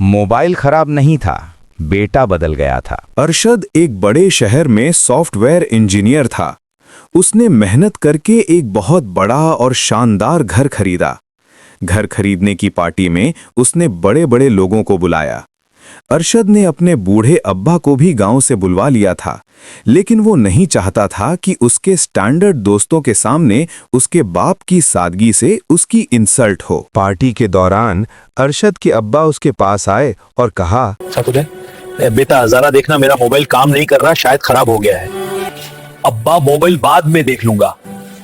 Mobile खराब नहीं था, बेटा बदल गया था। अरशद एक बड़े शहर में सॉफ्टवेयर इंजीनियर था। उसने मेहनत करके एक बहुत बड़ा और शानदार घर खरीदा। घर खरीदने की पार्टी में उसने बड़े बड़े लोगों को बुलाया। अरशद ने अपने बूढ़े अब्बा को भी गांव से बुलवा लिया था, लेकिन वो नहीं चाहता था कि उसके स्टैंडर्ड दोस्तों के सामने उसके बाप की सादगी से उसकी इंसल्ट हो। पार्टी के दौरान अरशद के अब्बा उसके पास आए और कहा, बेटा जरा देखना, मेरा मोबाइल काम नहीं कर रहा, शायद खराब हो गया है। अब्बा मोबाइल बाद में देख लूंगा,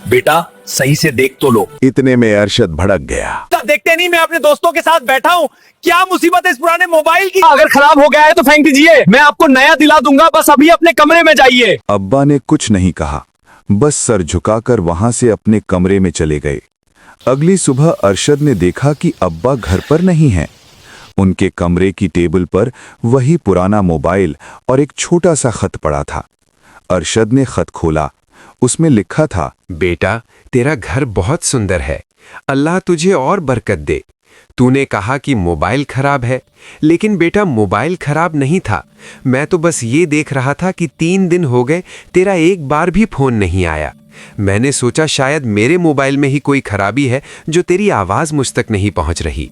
बेटा सही से देख तो लो। इतने में अरशद भड़क गया। देखते नहीं, मैं अपने दोस्तों के साथ बैठा हूँ, क्या मुसीबत है इस पुराने मोबाइल की? अगर खराब हो गया है तो फेंक दीजिए, मैं आपको नया दिला दूंगा, बस अभी अपने कमरे में जाइए। अब्बा ने कुछ नहीं कहा, बस सर झुकाकर वहां से अपने कमरे में चले गए। अगली सुबह अरशद ने देखा कि अब्बा घर पर नहीं हैं। उनके कमरे की टेबल पर वही पुराना मोबाइल और एक छोटा सा खत पड़ा था। अरशद ने खत खोला। उसमें लिखा था, बेटा तेरा घर बहुत सुंदर है, अल्लाह तुझे और बरकत दे। तूने कहा कि मोबाइल खराब है, लेकिन बेटा मोबाइल खराब नहीं था। मैं तो बस ये देख रहा था कि 3 दिन हो गए तेरा एक बार भी फोन नहीं आया। मैंने सोचा शायद मेरे मोबाइल में ही कोई खराबी है जो तेरी आवाज़ मुझ तक नहीं पहुंच रही।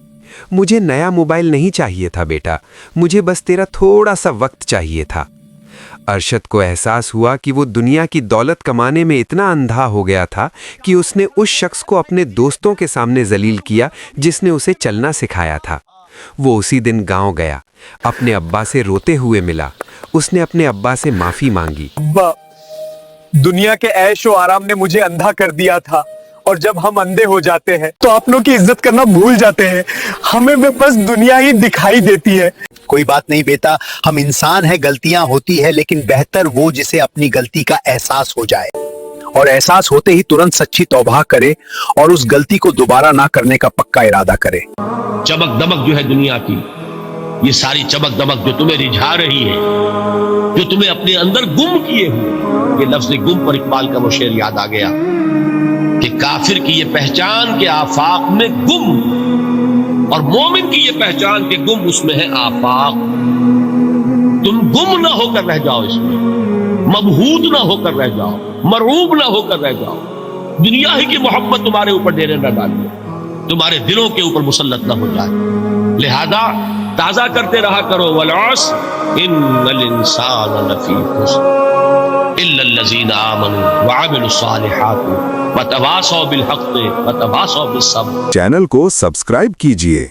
मुझे नया मोबाइल नहीं चाहिए था बेटा, मुझे बस तेरा थोड़ा सा वक्त चाहिए था। अरशद को एहसास हुआ कि वो दुनिया की दौलत कमाने में इतना अंधा हो गया था कि उसने उस शख्स को अपने दोस्तों के सामने जलील किया जिसने उसे चलना सिखाया था। वो उसी दिन गांव गया, अपने अब्बा से रोते हुए मिला। उसने अपने अब्बा से माफी मांगी। अब्बा, दुनिया के ऐशो आराम ने मुझे अंधा कर दिया था, और जब हम अंधे हो जाते हैं तो अपनों की इज्जत करना भूल जाते हैं। हमें बस दुनिया ही दिखाई देती है। कोई बात नहीं बेटा, हम इंसान हैं, गलतियां होती है, लेकिन बेहतर वो जिसे अपनी गलती का एहसास हो जाए और एहसास होते ही तुरंत सच्ची तौबा करे और उस गलती को दोबारा ना करने का पक्का इरादा करे। चमक दमक जो है दुनिया की, ये सारी चमक दमक जो तुम्हें रिझा रही है, जो तुम्हें अपने अंदर गुम किए हुए, ये लफ्ज गुम पर इकबाल का वो शेर याद आ गया कि काफिर की ये पहचान के आफाक में गुम, और मोमिन की ये पहचान के गुम उसमें है आफाक। तुम गुम ना होकर रह जाओ इसमें, मबहूत ना होकर रह जाओ, मरूब ना होकर रह जाओ। दुनिया ही की मोहब्बत तुम्हारे ऊपर डेरे न डाले, तुम्हारे दिलों के ऊपर मुसल्लत ना हो जाए। लिहाजा ताजा करते रहा करो, वल अस्र इन्नल इंसान लफी खुस्र इल्लल्लज़ीना आमनू व अमिलुस सालिहात व तवासौ बिल हक़्क़ि व तवासौ बिस सब्र। चैनल को सब्सक्राइब कीजिए।